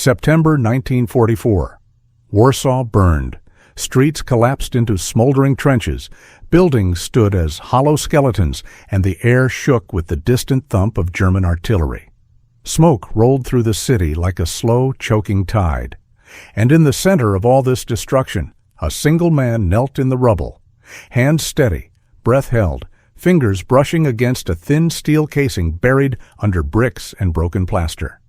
September 1944. Warsaw burned. Streets collapsed into smoldering trenches. Buildings stood as hollow skeletons, and the air shook with the distant thump of German artillery. Smoke rolled through the city like a slow, choking tide. And in the center of all this destruction, a single man knelt in the rubble. Hands steady, breath held, fingers brushing against a thin steel casing buried under bricks and broken plaster.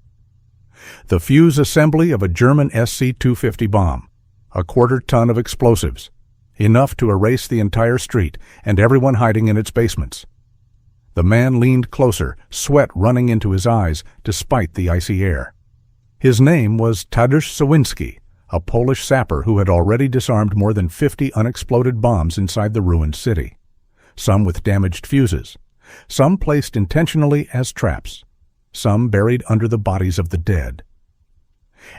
The fuse assembly of a German SC-250 bomb. A quarter-ton of explosives, enough to erase the entire street and everyone hiding in its basements. The man leaned closer, sweat running into his eyes despite the icy air. His name was Tadeusz Sowiński, a Polish sapper who had already disarmed more than 50 unexploded bombs inside the ruined city, some with damaged fuses, some placed intentionally as traps, some buried under the bodies of the dead.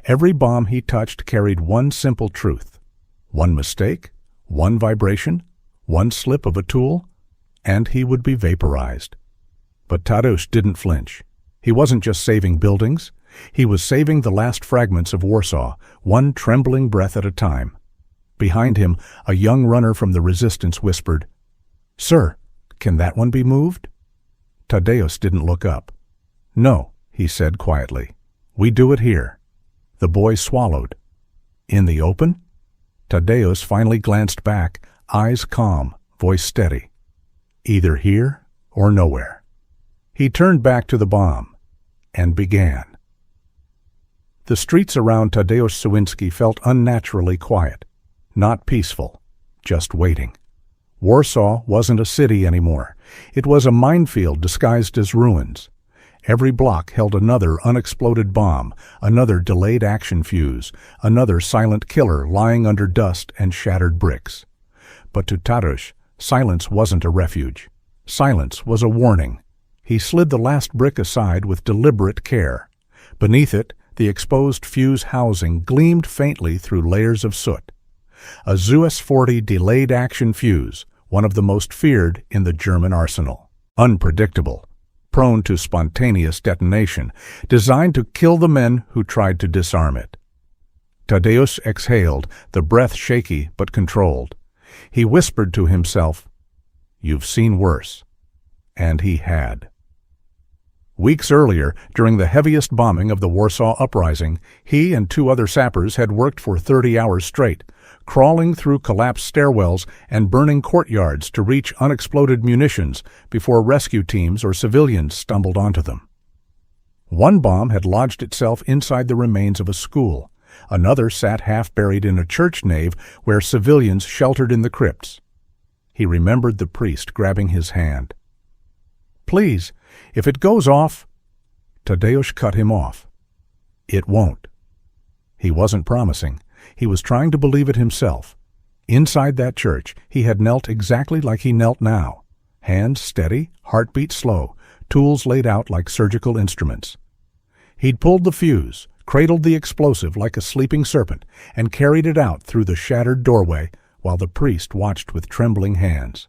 Every bomb he touched carried one simple truth. One mistake, one vibration, one slip of a tool, and he would be vaporized. But Tadeusz didn't flinch. He wasn't just saving buildings. He was saving the last fragments of Warsaw, one trembling breath at a time. Behind him, a young runner from the resistance whispered, "Sir, can that one be moved?" Tadeusz didn't look up. "No," he said quietly. "We do it here." The boy swallowed. In the open? Tadeusz finally glanced back, eyes calm, voice steady. Either here or nowhere. He turned back to the bomb and began. The streets around Tadeusz Sowiński felt unnaturally quiet, not peaceful, just waiting. Warsaw wasn't a city anymore. It was a minefield disguised as ruins. Every block held another unexploded bomb, another delayed action fuse, another silent killer lying under dust and shattered bricks. But to Tadeusz, silence wasn't a refuge. Silence was a warning. He slid the last brick aside with deliberate care. Beneath it, the exposed fuse housing gleamed faintly through layers of soot. A ZUS-40 delayed action fuse, one of the most feared in the German arsenal. Unpredictable, prone to spontaneous detonation, designed to kill the men who tried to disarm it. Tadeusz exhaled, the breath shaky but controlled. He whispered to himself, "You've seen worse." And he had. Weeks earlier, during the heaviest bombing of the Warsaw Uprising, he and two other sappers had worked for 30 hours straight, crawling through collapsed stairwells and burning courtyards to reach unexploded munitions before rescue teams or civilians stumbled onto them. One bomb had lodged itself inside the remains of a school. Another sat half-buried in a church nave where civilians sheltered in the crypts. He remembered the priest grabbing his hand. "Please, if it goes off—" Tadeusz cut him off. "It won't." He wasn't promising. He was trying to believe it himself. Inside that church, he had knelt exactly like he knelt now. Hands steady, heartbeat slow, tools laid out like surgical instruments. He'd pulled the fuse, cradled the explosive like a sleeping serpent, and carried it out through the shattered doorway while the priest watched with trembling hands.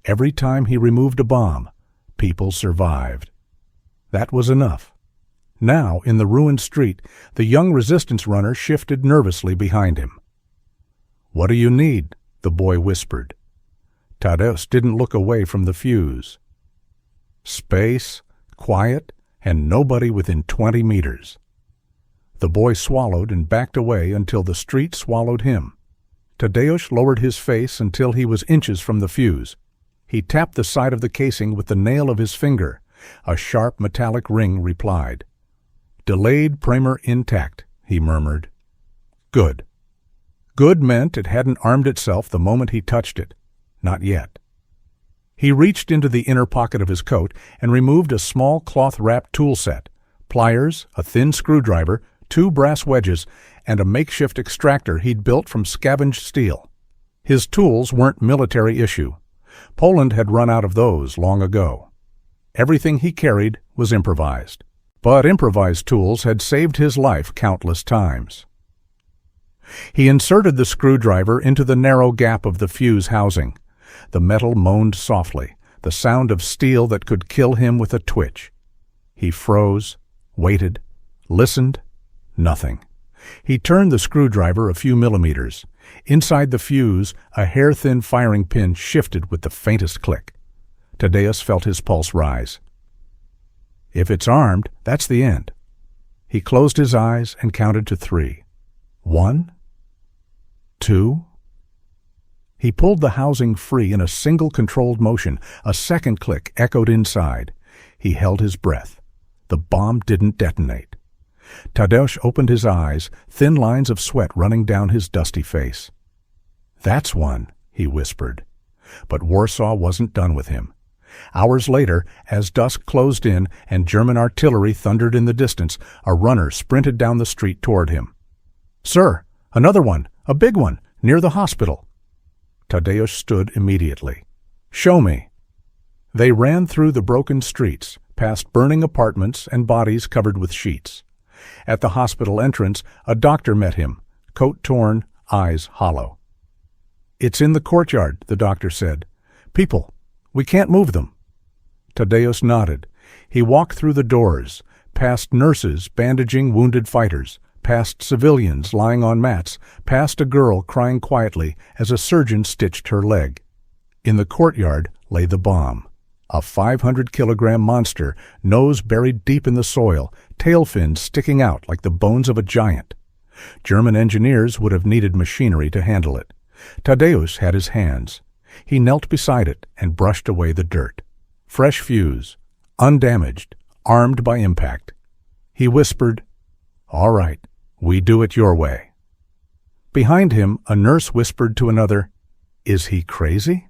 Every time he removed a bomb, people survived. That was enough. Now, in the ruined street, the young resistance runner shifted nervously behind him. "What do you need?" the boy whispered. Tadeusz didn't look away from the fuse. Space, quiet, and nobody within 20 meters. The boy swallowed and backed away until the street swallowed him. Tadeusz lowered his face until he was inches from the fuse. He tapped the side of the casing with the nail of his finger. A sharp metallic ring replied. "Delayed primer intact," he murmured. Good. Good meant it hadn't armed itself the moment he touched it. Not yet. He reached into the inner pocket of his coat and removed a small cloth-wrapped tool set, pliers, a thin screwdriver, 2 brass wedges, and a makeshift extractor he'd built from scavenged steel. His tools weren't military issue. Poland had run out of those long ago. Everything he carried was improvised. But improvised tools had saved his life countless times. He inserted the screwdriver into the narrow gap of the fuse housing. The metal moaned softly, the sound of steel that could kill him with a twitch. He froze, waited, listened. Nothing. He turned the screwdriver a few millimeters. Inside the fuse, a hair-thin firing pin shifted with the faintest click. Tadeusz felt his pulse rise. If it's armed, that's the end. He closed his eyes and counted to 3. 1, 2. He pulled the housing free in a single controlled motion. A second click echoed inside. He held his breath. The bomb didn't detonate. Tadeusz opened his eyes, thin lines of sweat running down his dusty face. "That's one," he whispered. But Warsaw wasn't done with him. Hours later, as dusk closed in and German artillery thundered in the distance, a runner sprinted down the street toward him. "Sir, another one, a big one, near the hospital." Tadeusz stood immediately. "Show me." They ran through the broken streets, past burning apartments and bodies covered with sheets. At the hospital entrance, a doctor met him, coat torn, eyes hollow. "It's in the courtyard," the doctor said. "People. We can't move them." Tadeusz nodded. He walked through the doors, past nurses bandaging wounded fighters, past civilians lying on mats, past a girl crying quietly as a surgeon stitched her leg. In the courtyard lay the bomb. A 500-kilogram monster, nose buried deep in the soil, tail fins sticking out like the bones of a giant. German engineers would have needed machinery to handle it. Tadeusz had his hands. He knelt beside it and brushed away the dirt. Fresh fuse, undamaged, armed by impact. He whispered, "All right, we do it your way." Behind him, a nurse whispered to another, "Is he crazy?"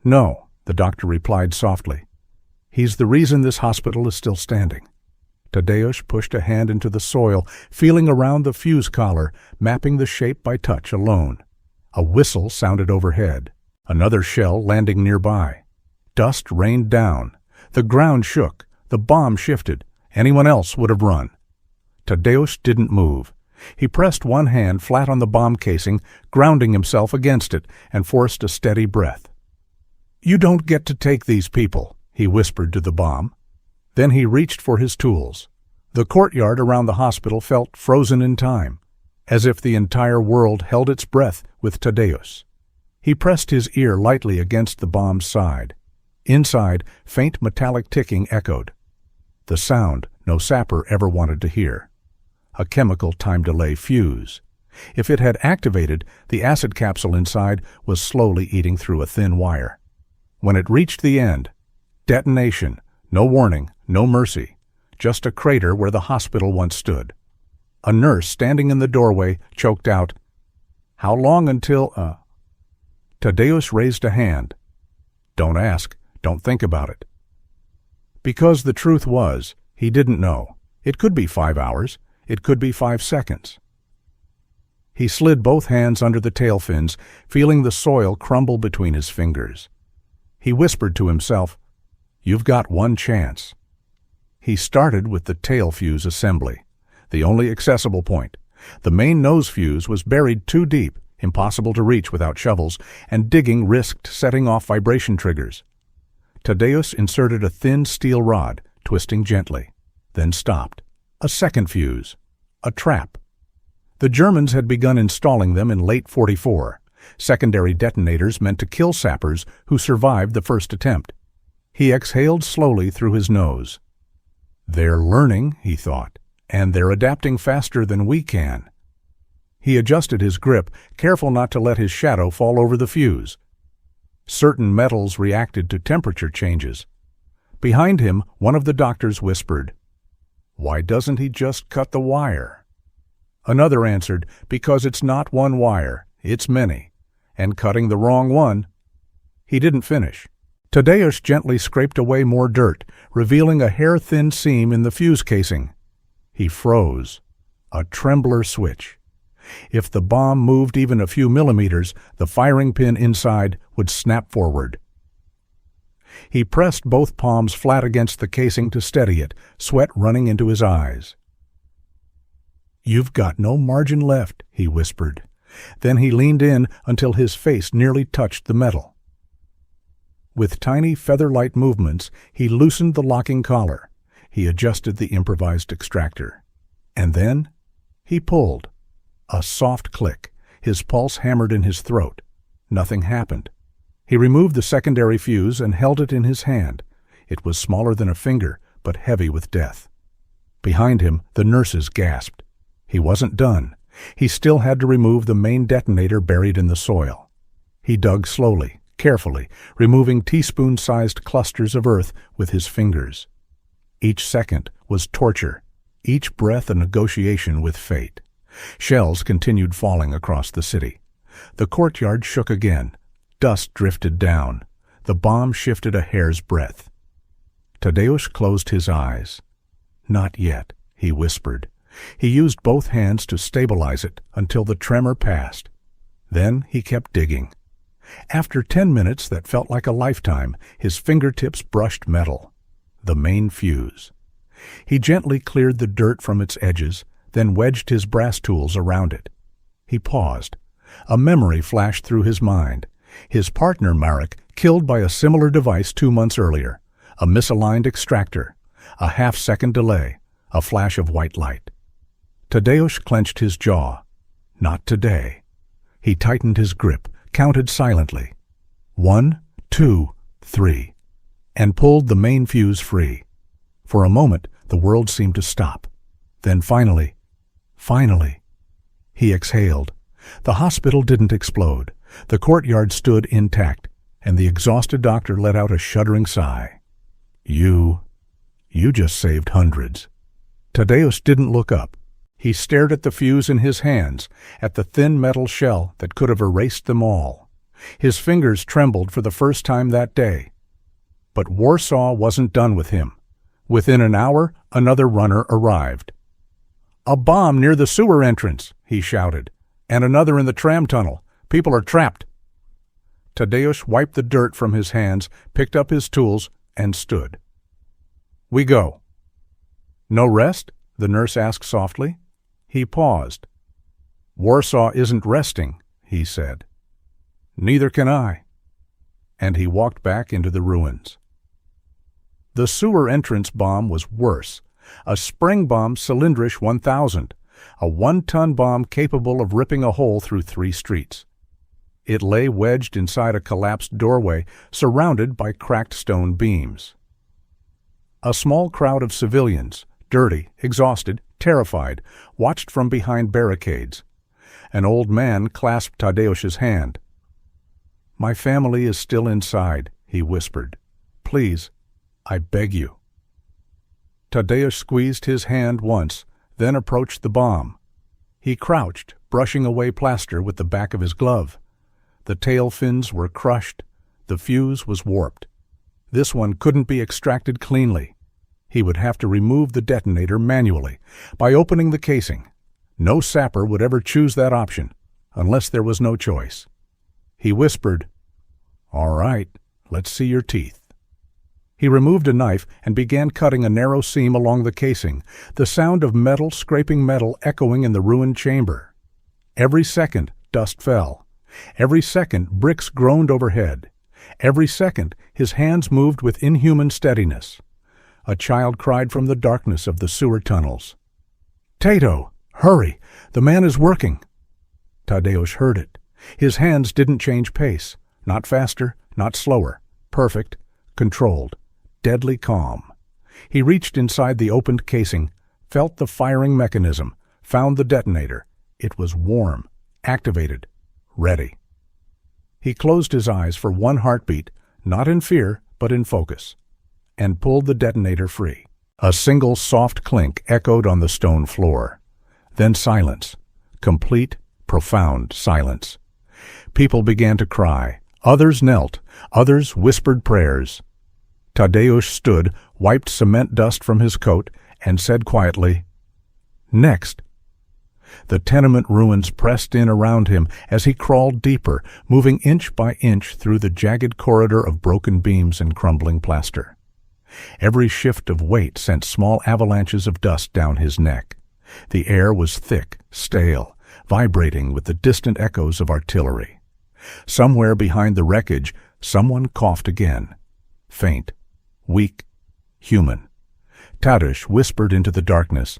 "No," the doctor replied softly. "He's the reason this hospital is still standing." Tadeusz pushed a hand into the soil, feeling around the fuse collar, mapping the shape by touch alone. A whistle sounded overhead, another shell landing nearby. Dust rained down. The ground shook. The bomb shifted. Anyone else would have run. Tadeusz didn't move. He pressed one hand flat on the bomb casing, grounding himself against it, and forced a steady breath. "You don't get to take these people," he whispered to the bomb. Then he reached for his tools. The courtyard around the hospital felt frozen in time, as if the entire world held its breath with Tadeusz. He pressed his ear lightly against the bomb's side. Inside, faint metallic ticking echoed. The sound no sapper ever wanted to hear. A chemical time delay fuse. If it had activated, the acid capsule inside was slowly eating through a thin wire. When it reached the end, detonation, no warning, no mercy, just a crater where the hospital once stood. A nurse standing in the doorway choked out, "How long until, Tadeusz raised a hand. "Don't ask, don't think about it." Because the truth was, he didn't know. It could be 5 hours, it could be 5 seconds. He slid both hands under the tail fins, feeling the soil crumble between his fingers. He whispered to himself, "You've got one chance." He started with the tail fuse assembly, the only accessible point. The main nose fuse was buried too deep, impossible to reach without shovels, and digging risked setting off vibration triggers. Tadeusz inserted a thin steel rod, twisting gently, then stopped. A second fuse. A trap. The Germans had begun installing them in late '44. Secondary detonators meant to kill sappers who survived the first attempt. He exhaled slowly through his nose. "They're learning," he thought, "and they're adapting faster than we can." He adjusted his grip, careful not to let his shadow fall over the fuse. Certain metals reacted to temperature changes. Behind him, one of the doctors whispered, "Why doesn't he just cut the wire?" Another answered, "Because it's not one wire, it's many, and cutting the wrong one." He didn't finish. Tadeusz gently scraped away more dirt, revealing a hair-thin seam in the fuse casing. He froze. A trembler switch. If the bomb moved even a few millimeters, the firing pin inside would snap forward. He pressed both palms flat against the casing to steady it, sweat running into his eyes. "You've got no margin left," he whispered. Then he leaned in until his face nearly touched the metal. With tiny feather-light movements, he loosened the locking collar. He adjusted the improvised extractor. And then He pulled. A soft click. His pulse hammered in his throat. Nothing happened. He removed the secondary fuse and held it in his hand. It was smaller than a finger, but heavy with death. Behind him, the nurses gasped. He wasn't done. He still had to remove the main detonator buried in the soil. He dug slowly, carefully, removing teaspoon-sized clusters of earth with his fingers. Each second was torture, each breath a negotiation with fate. Shells continued falling across the city. The courtyard shook again. Dust drifted down. The bomb shifted a hair's breadth. Tadeusz closed his eyes. "Not yet," he whispered. He used both hands to stabilize it until the tremor passed. Then he kept digging. After 10 minutes that felt like a lifetime, his fingertips brushed metal. The main fuse. He gently cleared the dirt from its edges, then wedged his brass tools around it. He paused. A memory flashed through his mind. His partner, Marek, killed by a similar device 2 months earlier. A misaligned extractor. A half-second delay. A flash of white light. Tadeusz clenched his jaw. Not today. He tightened his grip, counted silently. 1, 2, 3. And pulled the main fuse free. For a moment, the world seemed to stop. Then finally, he exhaled. The hospital didn't explode. The courtyard stood intact, and the exhausted doctor let out a shuddering sigh. You just saved hundreds." Tadeusz didn't look up. He stared at the fuse in his hands, at the thin metal shell that could have erased them all. His fingers trembled for the first time that day. But Warsaw wasn't done with him. Within an hour, another runner arrived. "A bomb near the sewer entrance," he shouted, "and another in the tram tunnel. People are trapped." Tadeusz wiped the dirt from his hands, picked up his tools, and stood. "We go." "No rest?" the nurse asked softly. He paused. "Warsaw isn't resting," he said. "Neither can I." And he walked back into the ruins. The sewer entrance bomb was worse. A spring bomb cylindrish 1000, a 1-ton bomb capable of ripping a hole through 3 streets. It lay wedged inside a collapsed doorway, surrounded by cracked stone beams. A small crowd of civilians, dirty, exhausted, terrified, watched from behind barricades. An old man clasped Tadeusz's hand. "My family is still inside," he whispered. "Please, I beg you." Tadeusz squeezed his hand once, then approached the bomb. He crouched, brushing away plaster with the back of his glove. The tail fins were crushed. The fuse was warped. This one couldn't be extracted cleanly. He would have to remove the detonator manually, by opening the casing. No sapper would ever choose that option, unless there was no choice. He whispered, "All right, let's see your teeth." He removed a knife and began cutting a narrow seam along the casing, the sound of metal scraping metal echoing in the ruined chamber. Every second, dust fell. Every second, bricks groaned overhead. Every second, his hands moved with inhuman steadiness. A child cried from the darkness of the sewer tunnels. "Tato, hurry! The man is working!" Tadeusz heard it. His hands didn't change pace. Not faster, not slower. Perfect, controlled, deadly calm. He reached inside the opened casing, felt the firing mechanism, found the detonator. It was warm, activated, ready. He closed his eyes for one heartbeat, not in fear, but in focus, and pulled the detonator free. A single soft clink echoed on the stone floor. Then silence. Complete, profound silence. People began to cry. Others knelt. Others whispered prayers. Tadeusz stood, wiped cement dust from his coat, and said quietly, "Next." The tenement ruins pressed in around him as he crawled deeper, moving inch by inch through the jagged corridor of broken beams and crumbling plaster. Every shift of weight sent small avalanches of dust down his neck. The air was thick, stale, vibrating with the distant echoes of artillery. Somewhere behind the wreckage, someone coughed again. Faint, weak, human. Tadeusz whispered into the darkness,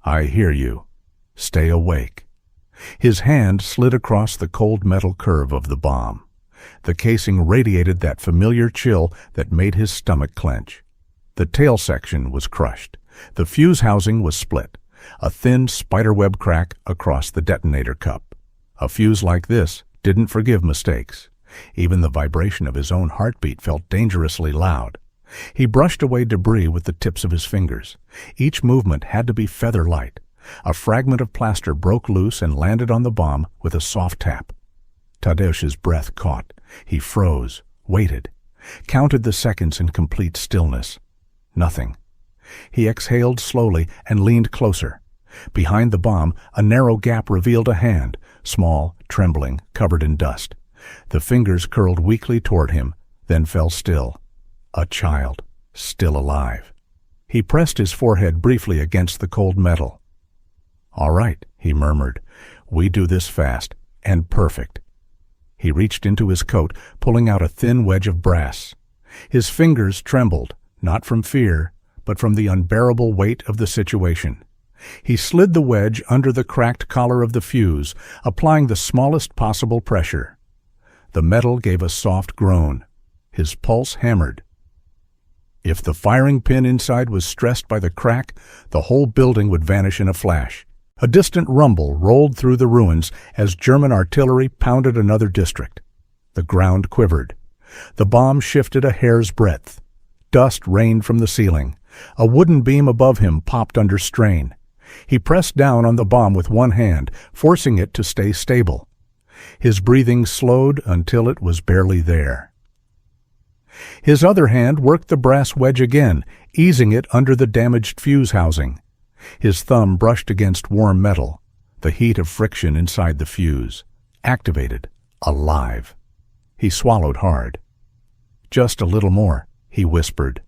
"I hear you." Stay awake. His hand slid across the cold metal curve of the bomb. The casing radiated that familiar chill that made his stomach clench. The tail section was crushed. The fuse housing was split, a thin spiderweb crack across the detonator cup. A fuse like this didn't forgive mistakes. Even the vibration of his own heartbeat felt dangerously loud. He brushed away debris with the tips of his fingers. Each movement had to be feather-light. A fragment of plaster broke loose and landed on the bomb with a soft tap. Tadeusz's breath caught. He froze, waited, counted the seconds in complete stillness. Nothing. He exhaled slowly and leaned closer. Behind the bomb, a narrow gap revealed a hand, small, trembling, covered in dust. The fingers curled weakly toward him, then fell still. A child, still alive. He pressed his forehead briefly against the cold metal. "All right," he murmured. "We do this fast, and perfect." He reached into his coat, pulling out a thin wedge of brass. His fingers trembled, not from fear, but from the unbearable weight of the situation. He slid the wedge under the cracked collar of the fuse, applying the smallest possible pressure. The metal gave a soft groan. His pulse hammered. If the firing pin inside was stressed by the crack, the whole building would vanish in a flash. A distant rumble rolled through the ruins as German artillery pounded another district. The ground quivered. The bomb shifted a hair's breadth. Dust rained from the ceiling. A wooden beam above him popped under strain. He pressed down on the bomb with one hand, forcing it to stay stable. His breathing slowed until it was barely there. His other hand worked the brass wedge again, easing it under the damaged fuse housing. His thumb brushed against warm metal, the heat of friction inside the fuse. Activated, alive. He swallowed hard. "Just a little more," he whispered.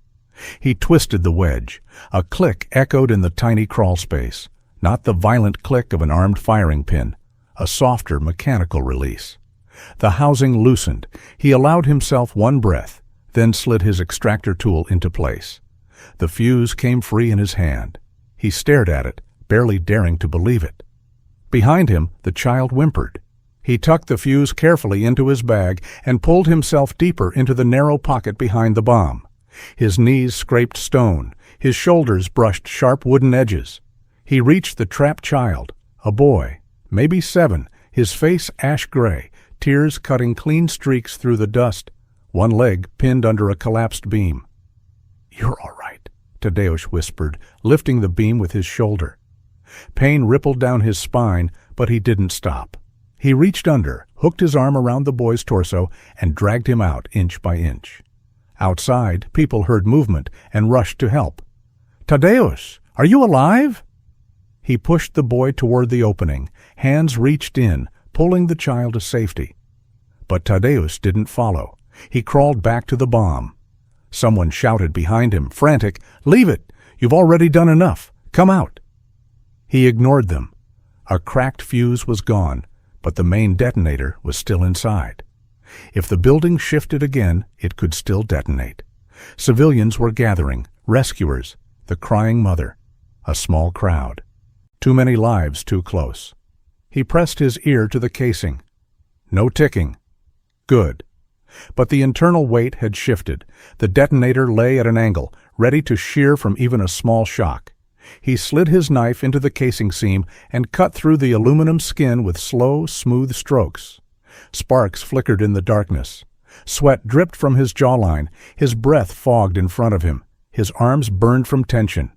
He twisted the wedge. A click echoed in the tiny crawl space, not the violent click of an armed firing pin, a softer mechanical release. The housing loosened. He allowed himself one breath, then slid his extractor tool into place. The fuse came free in his hand. He stared at it, barely daring to believe it. Behind him, the child whimpered. He tucked the fuse carefully into his bag and pulled himself deeper into the narrow pocket behind the bomb. His knees scraped stone. His shoulders brushed sharp wooden edges. He reached the trapped child, a boy, maybe 7, his face ash-gray, tears cutting clean streaks through the dust, one leg pinned under a collapsed beam. "You're all right," Tadeusz whispered, lifting the beam with his shoulder. Pain rippled down his spine, but he didn't stop. He reached under, hooked his arm around the boy's torso, and dragged him out inch by inch. Outside, people heard movement and rushed to help. "Tadeusz, are you alive?" He pushed the boy toward the opening. Hands reached in, pulling the child to safety. But Tadeusz didn't follow. He crawled back to the bomb. Someone shouted behind him, frantic, "Leave it! You've already done enough. Come out!" He ignored them. A cracked fuse was gone, but the main detonator was still inside. If the building shifted again, it could still detonate. Civilians were gathering, rescuers, the crying mother, a small crowd. Too many lives too close. He pressed his ear to the casing. No ticking. Good. But the internal weight had shifted. The detonator lay at an angle, ready to shear from even a small shock. He slid his knife into the casing seam and cut through the aluminum skin with slow, smooth strokes. Sparks flickered in the darkness. Sweat dripped from his jawline. His breath fogged in front of him. His arms burned from tension.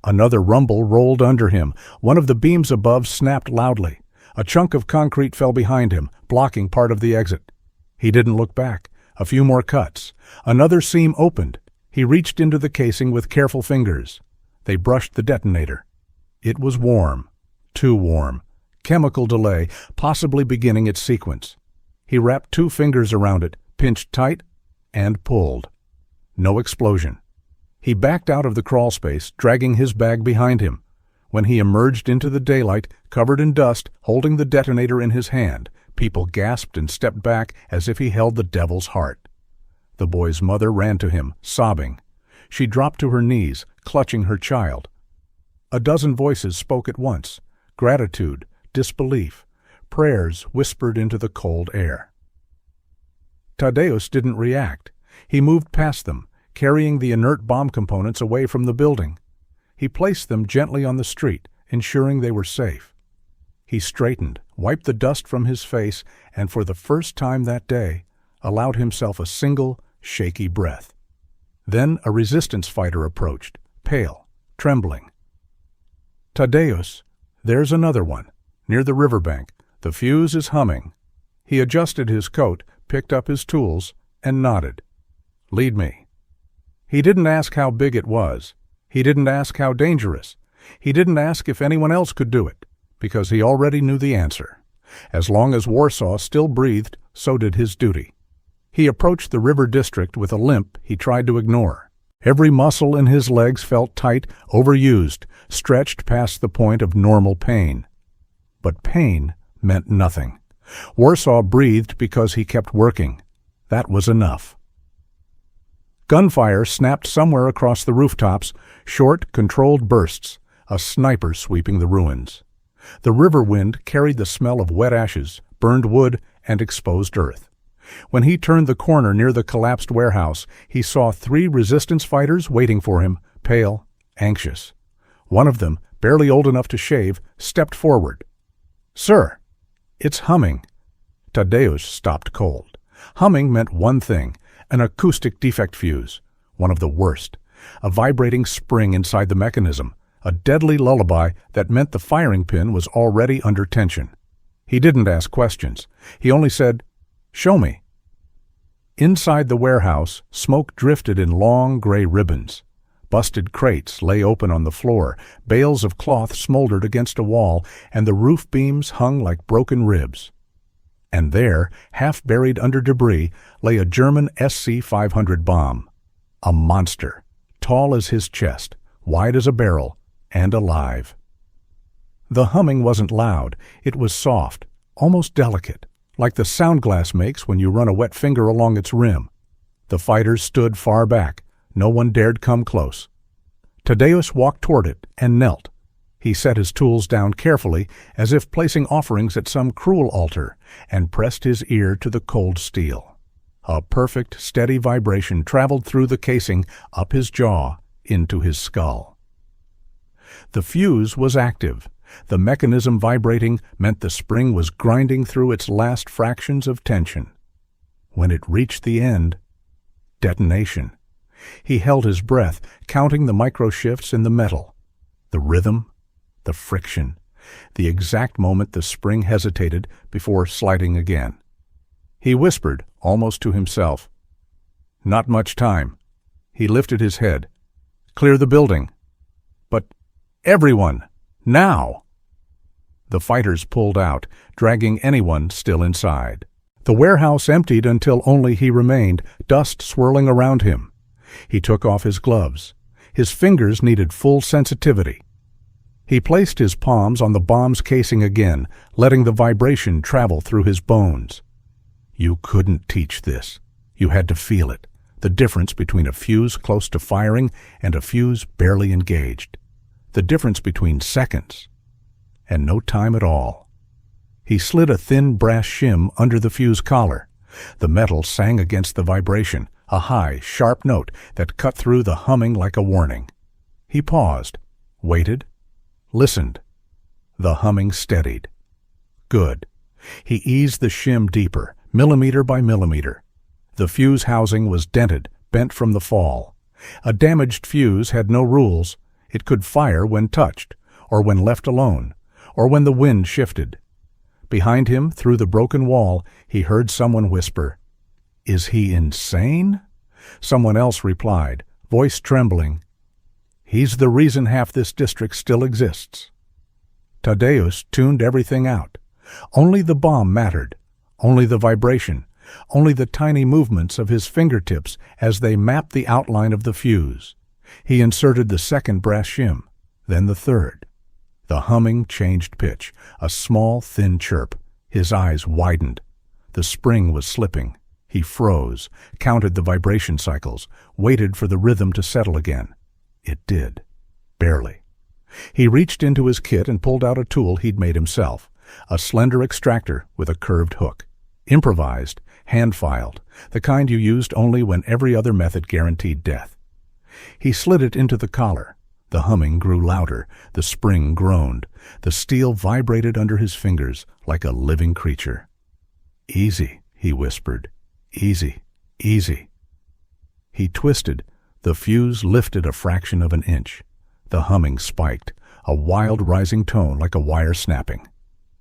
Another rumble rolled under him. One of the beams above snapped loudly. A chunk of concrete fell behind him, blocking part of the exit. He didn't look back. A few more cuts. Another seam opened. He reached into the casing with careful fingers. They brushed the detonator. It was warm. Too warm. Chemical delay, possibly beginning its sequence. He wrapped 2 fingers around it, pinched tight, and pulled. No explosion. He backed out of the crawl space, dragging his bag behind him. When he emerged into the daylight, covered in dust, holding the detonator in his hand, people gasped and stepped back as if he held the devil's heart. The boy's mother ran to him, sobbing. She dropped to her knees, clutching her child. A dozen voices spoke at once. gratitude, disbelief, prayers whispered into the cold air. Tadeusz didn't react. He moved past them, carrying the inert bomb components away from the building. He placed them gently on the street, ensuring they were safe. He straightened, wiped the dust from his face, and for the first time that day, allowed himself a single, shaky breath. Then a resistance fighter approached, pale, trembling. "Tadeusz, there's another one, near the riverbank. The fuse is humming." He adjusted his coat, picked up his tools, and nodded. "Lead me." He didn't ask how big it was. He didn't ask how dangerous. He didn't ask if anyone else could do it, because he already knew the answer. As long as Warsaw still breathed, so did his duty. He approached the river district with a limp he tried to ignore. Every muscle in his legs felt tight, overused, stretched past the point of normal pain. But pain meant nothing. Warsaw breathed because he kept working. That was enough. Gunfire snapped somewhere across the rooftops, short, controlled bursts, a sniper sweeping the ruins. The river wind carried the smell of wet ashes, burned wood, and exposed earth. When he turned the corner near the collapsed warehouse, he saw 3 resistance fighters waiting for him, pale, anxious. One of them, barely old enough to shave, stepped forward. "Sir, it's humming." Tadeusz stopped cold. Humming meant one thing, an acoustic defect fuse, one of the worst, a vibrating spring inside the mechanism, a deadly lullaby that meant the firing pin was already under tension. He didn't ask questions. He only said, "Show me." Inside the warehouse, smoke drifted in long gray ribbons. Busted crates lay open on the floor, bales of cloth smoldered against a wall, and the roof beams hung like broken ribs. And there, half buried under debris, lay a German SC-500 bomb. A monster, tall as his chest, wide as a barrel, and alive. The humming wasn't loud. It was soft, almost delicate, like the sound glass makes when you run a wet finger along its rim. The fighters stood far back. No one dared come close. Tadeusz walked toward it and knelt. He set his tools down carefully, as if placing offerings at some cruel altar, and pressed his ear to the cold steel. A perfect, steady vibration traveled through the casing, up his jaw, into his skull. The fuse was active. The mechanism vibrating meant the spring was grinding through its last fractions of tension. When it reached the end, detonation. He held his breath, counting the microshifts in the metal. The rhythm, the friction, the exact moment the spring hesitated before sliding again. He whispered, almost to himself, "Not much time." He lifted his head. "Clear the building." "But everyone, now!" The fighters pulled out, dragging anyone still inside. The warehouse emptied until only he remained, dust swirling around him. He took off his gloves. His fingers needed full sensitivity. He placed his palms on the bomb's casing again, letting the vibration travel through his bones. You couldn't teach this. You had to feel it, the difference between a fuse close to firing and a fuse barely engaged. The difference between seconds and no time at all. He slid a thin brass shim under the fuse collar. The metal sang against the vibration, a high, sharp note that cut through the humming like a warning. He paused, waited, listened. The humming steadied. Good. He eased the shim deeper, millimeter by millimeter. The fuse housing was dented, bent from the fall. A damaged fuse had no rules. It could fire when touched, or when left alone, or when the wind shifted. Behind him, through the broken wall, he heard someone whisper, "Is he insane?" Someone else replied, voice trembling, "He's the reason half this district still exists." Tadeusz tuned everything out. Only the bomb mattered, only the vibration, only the tiny movements of his fingertips as they mapped the outline of the fuse. He inserted the second brass shim, then the third. The humming changed pitch, a small, thin chirp. His eyes widened. The spring was slipping. He froze, counted the vibration cycles, waited for the rhythm to settle again. It did. Barely. He reached into his kit and pulled out a tool he'd made himself, a slender extractor with a curved hook. Improvised, hand-filed, the kind you used only when every other method guaranteed death. He slid it into the collar. The humming grew louder, the spring groaned, the steel vibrated under his fingers like a living creature. "Easy," he whispered. "Easy, easy." He twisted. The fuse lifted a fraction of an inch. The humming spiked, a wild rising tone like a wire snapping.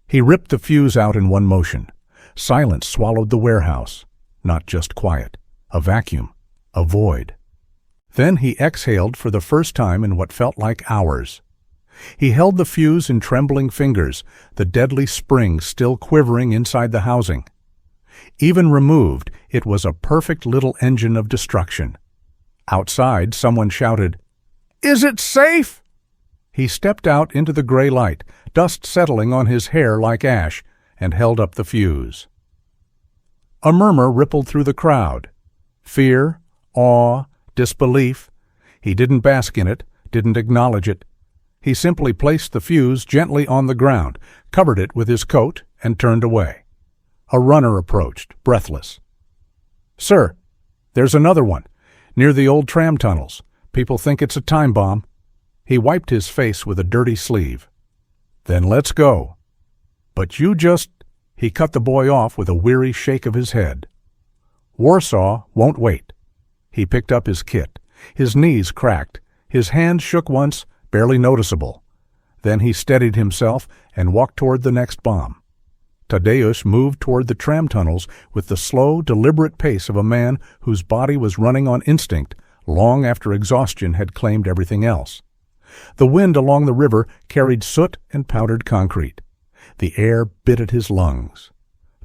He ripped the fuse out in one motion. Silence swallowed the warehouse. Not just quiet. A vacuum. A void. Then he exhaled for the first time in what felt like hours. He held the fuse in trembling fingers, the deadly spring still quivering inside the housing. Even removed, it was a perfect little engine of destruction. Outside, someone shouted, "Is it safe?" He stepped out into the gray light, dust settling on his hair like ash, and held up the fuse. A murmur rippled through the crowd. Fear, awe, disbelief. He didn't bask in it, didn't acknowledge it. He simply placed the fuse gently on the ground, covered it with his coat, and turned away. A runner approached, breathless. "Sir, there's another one, near the old tram tunnels. People think it's a time bomb." He wiped his face with a dirty sleeve. "Then let's go." "But you just—" He cut the boy off with a weary shake of his head. "Warsaw won't wait." He picked up his kit. His knees cracked. His hand shook once, barely noticeable. Then he steadied himself and walked toward the next bomb. Tadeusz moved toward the tram tunnels with the slow, deliberate pace of a man whose body was running on instinct long after exhaustion had claimed everything else. The wind along the river carried soot and powdered concrete. The air bit at his lungs.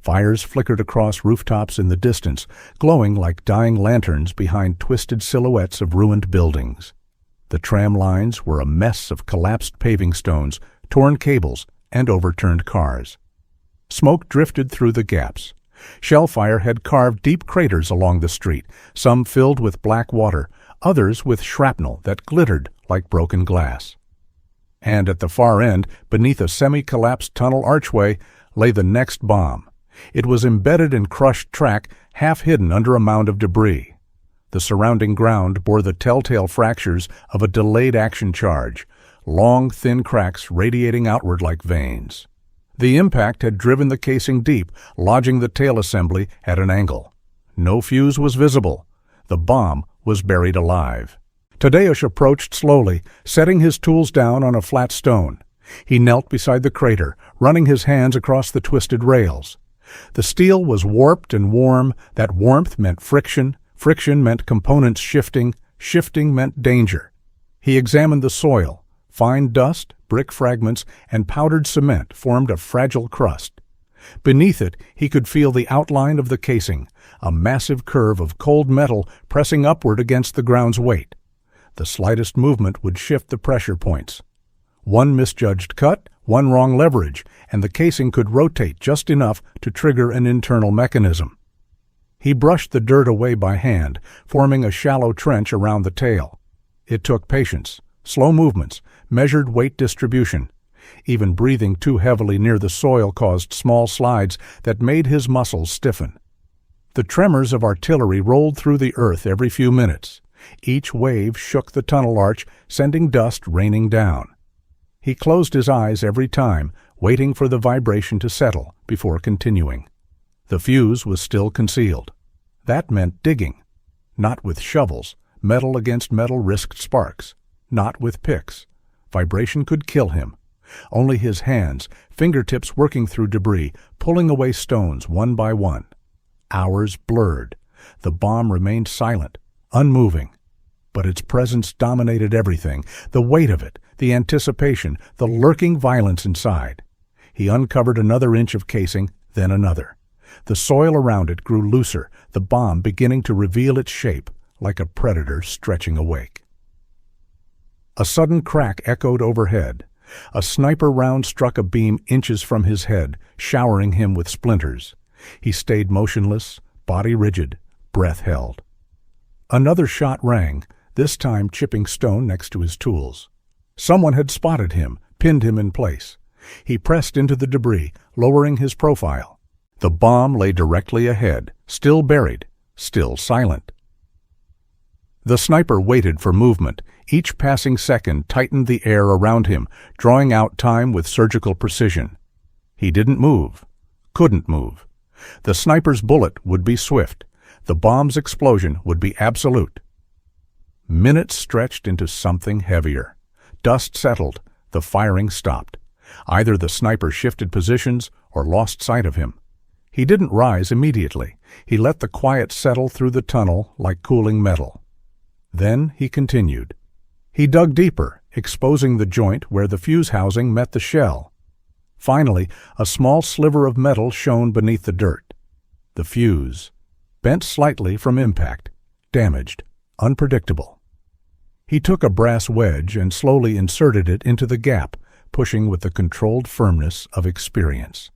Fires flickered across rooftops in the distance, glowing like dying lanterns behind twisted silhouettes of ruined buildings. The tram lines were a mess of collapsed paving stones, torn cables, and overturned cars. Smoke drifted through the gaps. Shellfire had carved deep craters along the street, some filled with black water, others with shrapnel that glittered like broken glass. And at the far end, beneath a semi-collapsed tunnel archway, lay the next bomb. It was embedded in crushed track, half hidden under a mound of debris. The surrounding ground bore the telltale fractures of a delayed action charge, long, thin cracks radiating outward like veins. The impact had driven the casing deep, lodging the tail assembly at an angle. No fuse was visible. The bomb was buried alive. Tadeusz approached slowly, setting his tools down on a flat stone. He knelt beside the crater, running his hands across the twisted rails. The steel was warped and warm. That warmth meant friction. Friction meant components shifting. Shifting meant danger. He examined the soil. Fine dust, brick fragments, and powdered cement formed a fragile crust. Beneath it, he could feel the outline of the casing, a massive curve of cold metal pressing upward against the ground's weight. The slightest movement would shift the pressure points. One misjudged cut, one wrong leverage, and the casing could rotate just enough to trigger an internal mechanism. He brushed the dirt away by hand, forming a shallow trench around the tail. It took patience, slow movements, measured weight distribution. Even breathing too heavily near the soil caused small slides that made his muscles stiffen. The tremors of artillery rolled through the earth every few minutes. Each wave shook the tunnel arch, sending dust raining down. He closed his eyes every time, waiting for the vibration to settle before continuing. The fuse was still concealed. That meant digging. Not with shovels. Metal against metal risked sparks. Not with picks. Vibration could kill him. Only his hands, fingertips working through debris, pulling away stones one by one. Hours blurred. The bomb remained silent, unmoving. But its presence dominated everything, the weight of it, the anticipation, the lurking violence inside. He uncovered another inch of casing, then another. The soil around it grew looser, the bomb beginning to reveal its shape, like a predator stretching awake. A sudden crack echoed overhead. A sniper round struck a beam inches from his head, showering him with splinters. He stayed motionless, body rigid, breath held. Another shot rang, this time chipping stone next to his tools. Someone had spotted him, pinned him in place. He pressed into the debris, lowering his profile. The bomb lay directly ahead, still buried, still silent. The sniper waited for movement. Each passing second tightened the air around him, drawing out time with surgical precision. He didn't move, couldn't move. The sniper's bullet would be swift. The bomb's explosion would be absolute. Minutes stretched into something heavier. Dust settled. The firing stopped. Either the sniper shifted positions or lost sight of him. He didn't rise immediately. He let the quiet settle through the tunnel like cooling metal. Then he continued. He dug deeper, exposing the joint where the fuse housing met the shell. Finally, a small sliver of metal shone beneath the dirt. The fuse, bent slightly from impact, damaged, unpredictable. He took a brass wedge and slowly inserted it into the gap, pushing with the controlled firmness of experience.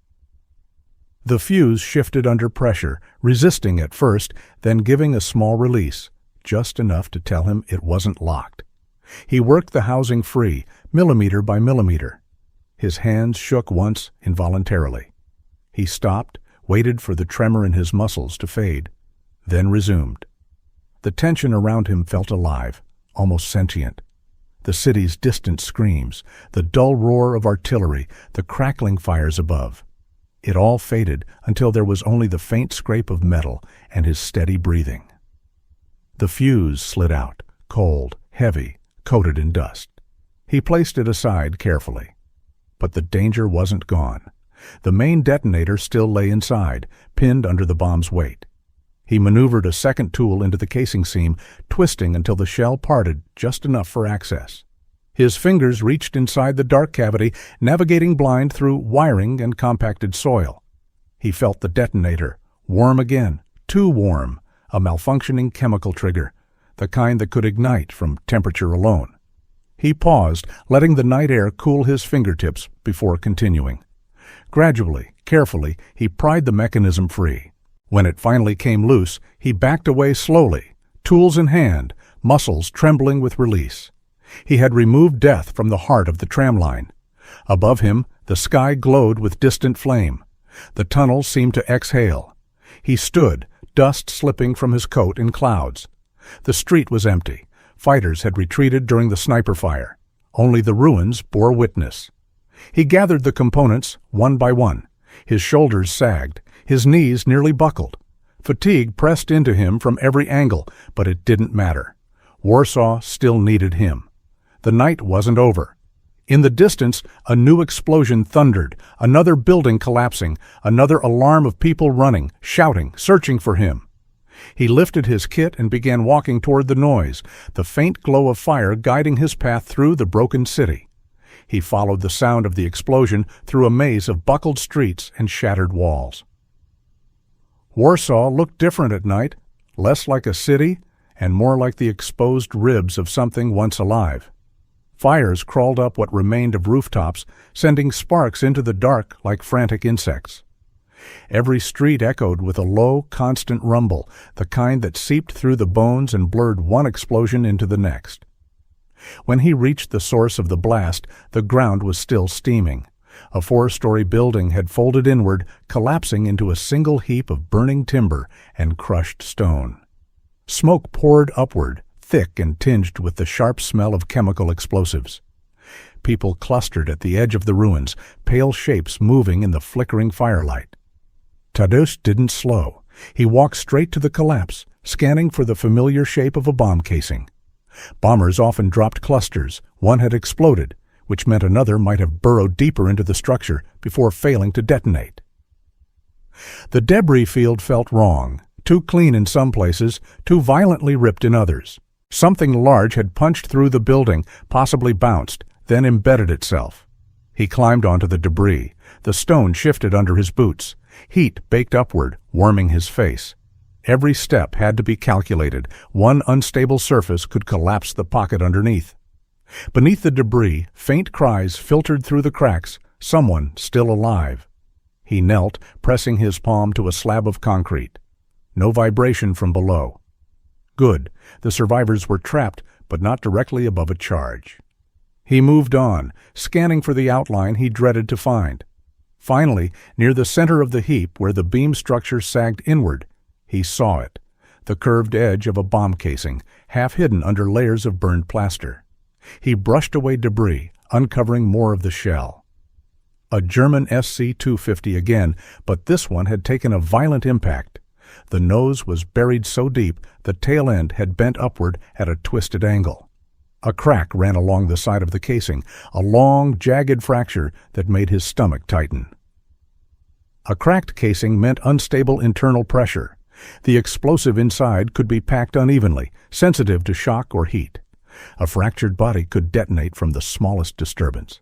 The fuse shifted under pressure, resisting at first, then giving a small release, just enough to tell him it wasn't locked. He worked the housing free, millimeter by millimeter. His hands shook once involuntarily. He stopped, waited for the tremor in his muscles to fade, then resumed. The tension around him felt alive, almost sentient. The city's distant screams, the dull roar of artillery, the crackling fires above. It all faded until there was only the faint scrape of metal and his steady breathing. The fuse slid out, cold, heavy, coated in dust. He placed it aside carefully. But the danger wasn't gone. The main detonator still lay inside, pinned under the bomb's weight. He maneuvered a second tool into the casing seam, twisting until the shell parted just enough for access. His fingers reached inside the dark cavity, navigating blind through wiring and compacted soil. He felt the detonator, warm again, too warm, a malfunctioning chemical trigger, the kind that could ignite from temperature alone. He paused, letting the night air cool his fingertips before continuing. Gradually, carefully, he pried the mechanism free. When it finally came loose, he backed away slowly, tools in hand, muscles trembling with release. He had removed death from the heart of the tramline. Above him, the sky glowed with distant flame. The tunnel seemed to exhale. He stood, dust slipping from his coat in clouds. The street was empty. Fighters had retreated during the sniper fire. Only the ruins bore witness. He gathered the components one by one. His shoulders sagged. His knees nearly buckled. Fatigue pressed into him from every angle, but it didn't matter. Warsaw still needed him. The night wasn't over. In the distance, a new explosion thundered, another building collapsing, another alarm of people running, shouting, searching for him. He lifted his kit and began walking toward the noise, the faint glow of fire guiding his path through the broken city. He followed the sound of the explosion through a maze of buckled streets and shattered walls. Warsaw looked different at night, less like a city and more like the exposed ribs of something once alive. Fires crawled up what remained of rooftops, sending sparks into the dark like frantic insects. Every street echoed with a low, constant rumble, the kind that seeped through the bones and blurred one explosion into the next. When he reached the source of the blast, the ground was still steaming. A 4-story building had folded inward, collapsing into a single heap of burning timber and crushed stone. Smoke poured upward, thick and tinged with the sharp smell of chemical explosives. People clustered at the edge of the ruins, pale shapes moving in the flickering firelight. Tadeusz didn't slow. He walked straight to the collapse, scanning for the familiar shape of a bomb casing. Bombers often dropped clusters. One had exploded, which meant another might have burrowed deeper into the structure before failing to detonate. The debris field felt wrong, too clean in some places, too violently ripped in others. Something large had punched through the building, possibly bounced, then embedded itself. He climbed onto the debris. The stone shifted under his boots. Heat baked upward, warming his face. Every step had to be calculated. One unstable surface could collapse the pocket underneath. Beneath the debris, faint cries filtered through the cracks, someone still alive. He knelt, pressing his palm to a slab of concrete. No vibration from below. Good. The survivors were trapped, but not directly above a charge. He moved on, scanning for the outline he dreaded to find. Finally, near the center of the heap where the beam structure sagged inward, he saw it, the curved edge of a bomb casing, half hidden under layers of burned plaster. He brushed away debris, uncovering more of the shell. A German SC-250 again, but this one had taken a violent impact. The nose was buried so deep the tail end had bent upward at a twisted angle. A crack ran along the side of the casing, a long, jagged fracture that made his stomach tighten. A cracked casing meant unstable internal pressure. The explosive inside could be packed unevenly, sensitive to shock or heat. A fractured body could detonate from the smallest disturbance.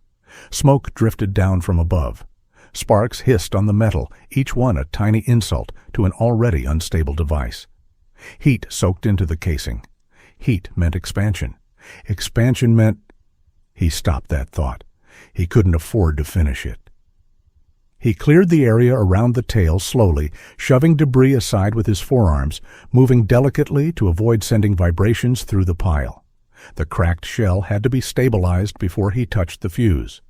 Smoke drifted down from above. Sparks hissed on the metal, each one a tiny insult to an already unstable device. Heat soaked into the casing. Heat meant expansion. Expansion meant... He stopped that thought. He couldn't afford to finish it. He cleared the area around the tail slowly, shoving debris aside with his forearms, moving delicately to avoid sending vibrations through the pile. The cracked shell had to be stabilized before he touched the fuse.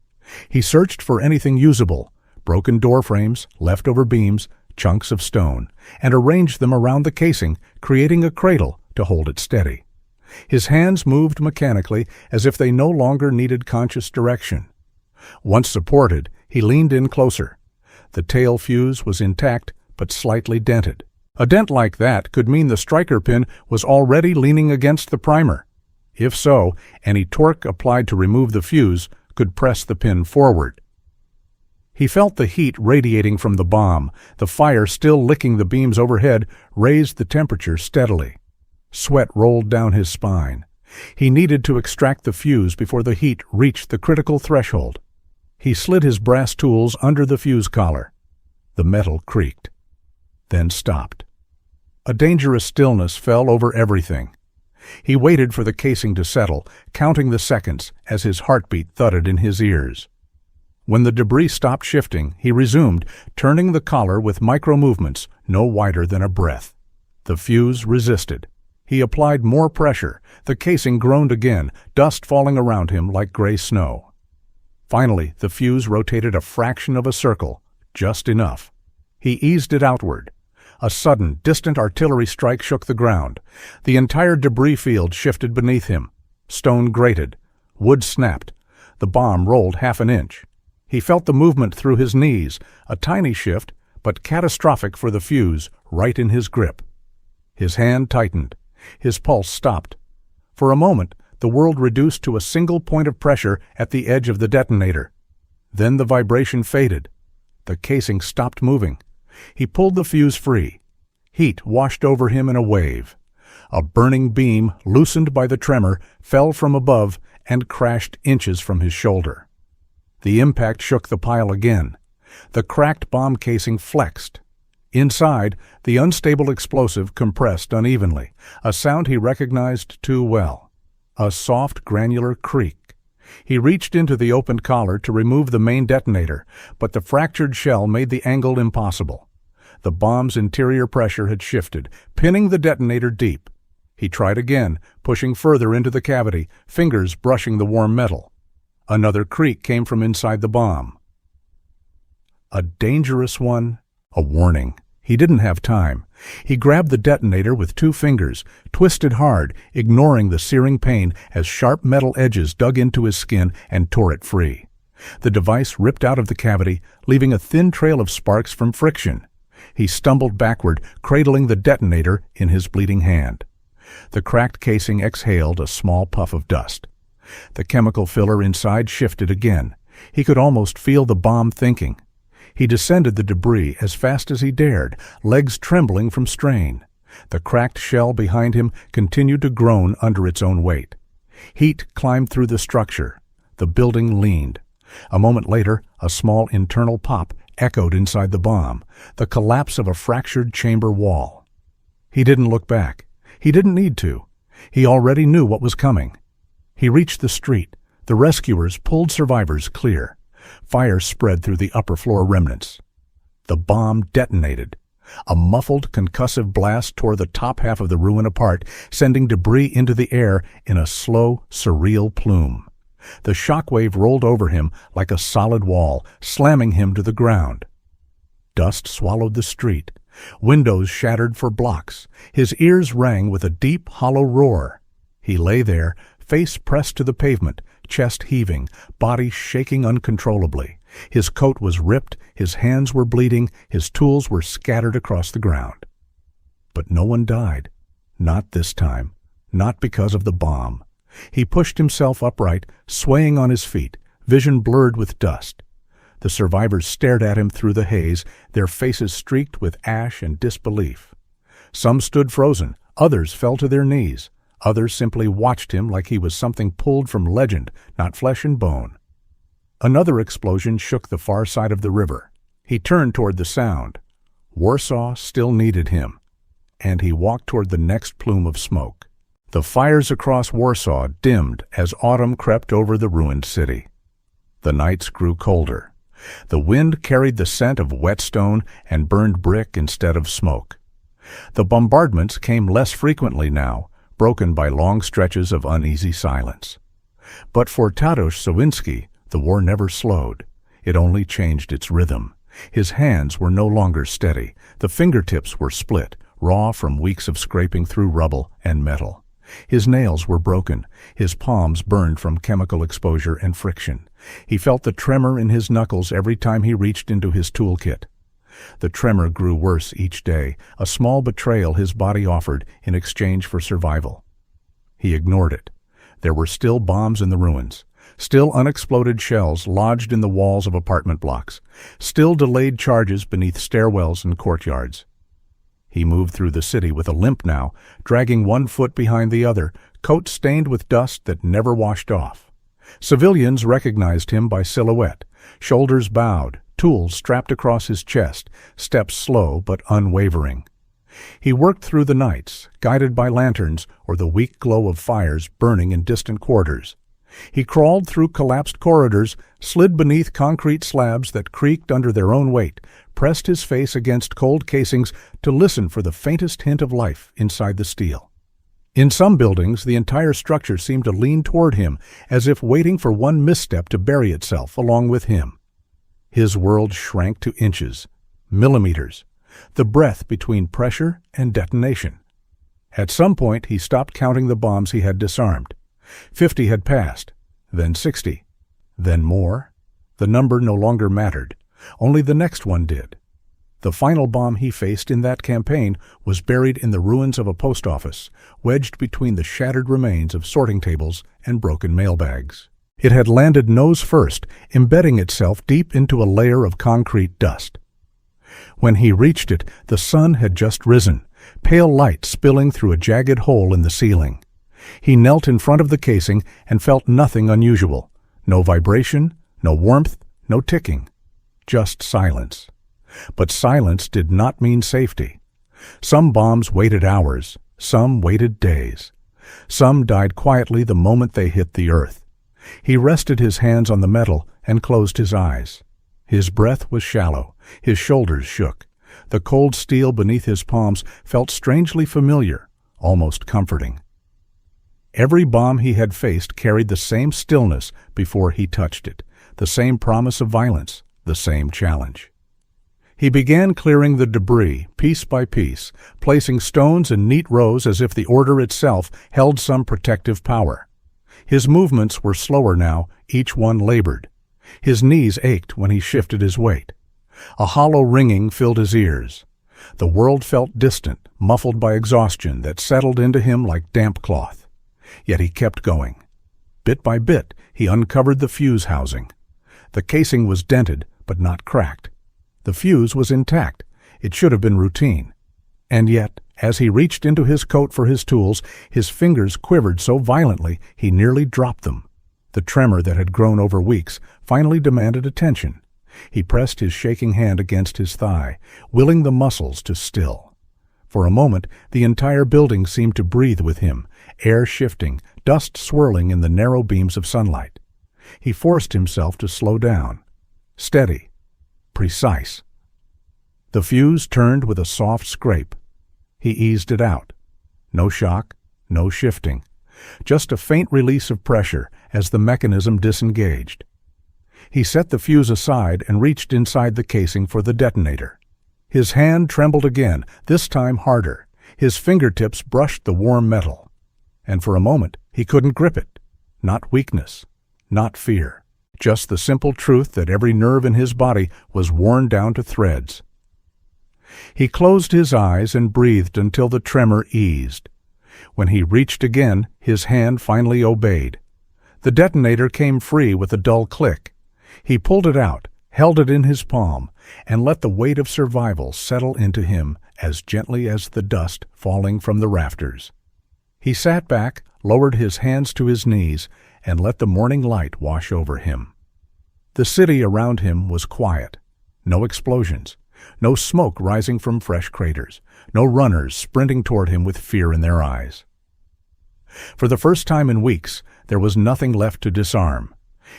He searched for anything usable, broken door frames, leftover beams, chunks of stone, and arranged them around the casing, creating a cradle to hold it steady. His hands moved mechanically as if they no longer needed conscious direction. Once supported, he leaned in closer. The tail fuse was intact but slightly dented. A dent like that could mean the striker pin was already leaning against the primer. If so, any torque applied to remove the fuse could press the pin forward. He felt the heat radiating from the bomb. The fire still licking the beams overhead raised the temperature steadily. Sweat rolled down his spine. He needed to extract the fuse before the heat reached the critical threshold. He slid his brass tools under the fuse collar. The metal creaked, then stopped. A dangerous stillness fell over everything. He waited for the casing to settle, counting the seconds as his heartbeat thudded in his ears. When the debris stopped shifting, he resumed, turning the collar with micro-movements no wider than a breath. The fuse resisted. He applied more pressure. The casing groaned again, dust falling around him like gray snow. Finally, the fuse rotated a fraction of a circle, just enough. He eased it outward. A sudden, distant artillery strike shook the ground. The entire debris field shifted beneath him. Stone grated. Wood snapped. The bomb rolled half an inch. He felt the movement through his knees, a tiny shift, but catastrophic for the fuse, right in his grip. His hand tightened. His pulse stopped. For a moment, the world reduced to a single point of pressure at the edge of the detonator. Then the vibration faded. The casing stopped moving. He pulled the fuse free. Heat washed over him in a wave. A burning beam, loosened by the tremor, fell from above and crashed inches from his shoulder. The impact shook the pile again. The cracked bomb casing flexed. Inside, the unstable explosive compressed unevenly, a sound he recognized too well. A soft, granular creak. He reached into the opened collar to remove the main detonator, but the fractured shell made the angle impossible. The bomb's interior pressure had shifted, pinning the detonator deep. He tried again, pushing further into the cavity, fingers brushing the warm metal. Another creak came from inside the bomb. A dangerous one, a warning. He didn't have time. He grabbed the detonator with 2 fingers, twisted hard, ignoring the searing pain as sharp metal edges dug into his skin and tore it free. The device ripped out of the cavity, leaving a thin trail of sparks from friction. He stumbled backward, cradling the detonator in his bleeding hand. The cracked casing exhaled a small puff of dust. The chemical filler inside shifted again. He could almost feel the bomb thinking. He descended the debris as fast as he dared, legs trembling from strain. The cracked shell behind him continued to groan under its own weight. Heat climbed through the structure. The building leaned. A moment later, a small internal pop echoed inside the bomb, the collapse of a fractured chamber wall. He didn't look back. He didn't need to. He already knew what was coming. He reached the street. The rescuers pulled survivors clear. Fire spread through the upper floor remnants. The bomb detonated. A muffled, concussive blast tore the top half of the ruin apart, sending debris into the air in a slow, surreal plume. The shockwave rolled over him like a solid wall, slamming him to the ground. Dust swallowed the street. Windows shattered for blocks. His ears rang with a deep, hollow roar. He lay there, face pressed to the pavement, chest heaving, body shaking uncontrollably. His coat was ripped, his hands were bleeding, his tools were scattered across the ground. But no one died. Not this time. Not because of the bomb. He pushed himself upright, swaying on his feet, vision blurred with dust. The survivors stared at him through the haze, their faces streaked with ash and disbelief. Some stood frozen, others fell to their knees. Others simply watched him like he was something pulled from legend, not flesh and bone. Another explosion shook the far side of the river. He turned toward the sound. Warsaw still needed him, and he walked toward the next plume of smoke. The fires across Warsaw dimmed as autumn crept over the ruined city. The nights grew colder. The wind carried the scent of whetstone and burned brick instead of smoke. The bombardments came less frequently now, broken by long stretches of uneasy silence. But for Tadeusz Sowiński, the war never slowed. It only changed its rhythm. His hands were no longer steady. The fingertips were split, raw from weeks of scraping through rubble and metal. His nails were broken. His palms burned from chemical exposure and friction. He felt the tremor in his knuckles every time he reached into his toolkit. The tremor grew worse each day, a small betrayal his body offered in exchange for survival. He ignored it. There were still bombs in the ruins, still unexploded shells lodged in the walls of apartment blocks, still delayed charges beneath stairwells and courtyards. He moved through the city with a limp now, dragging one foot behind the other, coat stained with dust that never washed off. Civilians recognized him by silhouette, shoulders bowed, tools strapped across his chest, steps slow but unwavering. He worked through the nights, guided by lanterns or the weak glow of fires burning in distant quarters. He crawled through collapsed corridors, slid beneath concrete slabs that creaked under their own weight, pressed his face against cold casings to listen for the faintest hint of life inside the steel. In some buildings, the entire structure seemed to lean toward him, as if waiting for one misstep to bury itself along with him. His world shrank to inches, millimeters, the breath between pressure and detonation. At some point, he stopped counting the bombs he had disarmed. 50 had passed, then 60, then more. The number no longer mattered. Only the next one did. The final bomb he faced in that campaign was buried in the ruins of a post office, wedged between the shattered remains of sorting tables and broken mailbags. It had landed nose first, embedding itself deep into a layer of concrete dust. When he reached it, the sun had just risen, pale light spilling through a jagged hole in the ceiling. He knelt in front of the casing and felt nothing unusual. No vibration, no warmth, no ticking. Just silence. But silence did not mean safety. Some bombs waited hours, some waited days. Some died quietly the moment they hit the earth. He rested his hands on the metal and closed his eyes. His breath was shallow, his shoulders shook. The cold steel beneath his palms felt strangely familiar, almost comforting. Every bomb he had faced carried the same stillness before he touched it, the same promise of violence, the same challenge. He began clearing the debris, piece by piece, placing stones in neat rows as if the order itself held some protective power. His movements were slower now, each one labored. His knees ached when he shifted his weight. A hollow ringing filled his ears. The world felt distant, muffled by exhaustion that settled into him like damp cloth. Yet he kept going. Bit by bit, he uncovered the fuse housing. The casing was dented, but not cracked. The fuse was intact. It should have been routine. And yet, as he reached into his coat for his tools, his fingers quivered so violently he nearly dropped them. The tremor that had grown over weeks finally demanded attention. He pressed his shaking hand against his thigh, willing the muscles to still. For a moment, the entire building seemed to breathe with him, air shifting, dust swirling in the narrow beams of sunlight. He forced himself to slow down. Steady. Precise. The fuse turned with a soft scrape. He eased it out. No shock, no shifting. Just a faint release of pressure as the mechanism disengaged. He set the fuse aside and reached inside the casing for the detonator. His hand trembled again, this time harder. His fingertips brushed the warm metal. And for a moment, he couldn't grip it. Not weakness, not fear. Just the simple truth that every nerve in his body was worn down to threads. He closed his eyes and breathed until the tremor eased. When he reached again, his hand finally obeyed. The detonator came free with a dull click. He pulled it out, held it in his palm, and let the weight of survival settle into him as gently as the dust falling from the rafters. He sat back, lowered his hands to his knees, and let the morning light wash over him. The city around him was quiet. No explosions, no smoke rising from fresh craters, no runners sprinting toward him with fear in their eyes. For the first time in weeks, there was nothing left to disarm.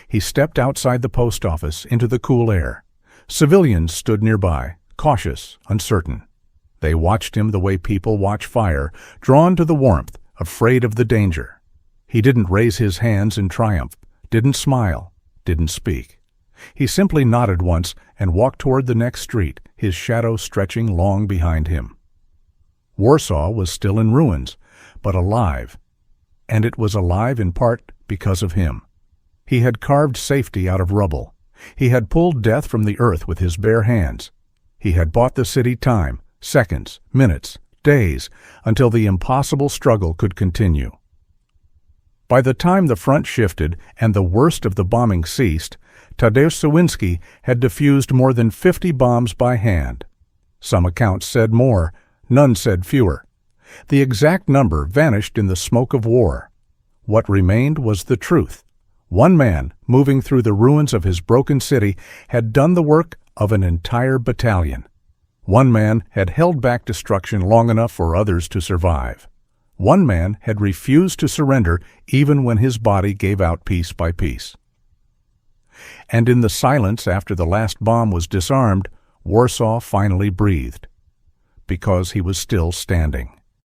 He stepped outside the post office into the cool air. Civilians stood nearby, cautious, uncertain. They watched him the way people watch fire, drawn to the warmth, afraid of the danger. He didn't raise his hands in triumph, didn't smile, didn't speak. He simply nodded once and walked toward the next street, his shadow stretching long behind him. Warsaw was still in ruins, but alive. And it was alive in part because of him. He had carved safety out of rubble. He had pulled death from the earth with his bare hands. He had bought the city time, seconds, minutes, days, until the impossible struggle could continue. By the time the front shifted and the worst of the bombing ceased, Tadeusz Sowiński had defused more than 50 bombs by hand. Some accounts said more, none said fewer. The exact number vanished in the smoke of war. What remained was the truth. One man, moving through the ruins of his broken city, had done the work of an entire battalion. One man had held back destruction long enough for others to survive. One man had refused to surrender even when his body gave out piece by piece. And in the silence after the last bomb was disarmed, Warsaw finally breathed, because he was still standing.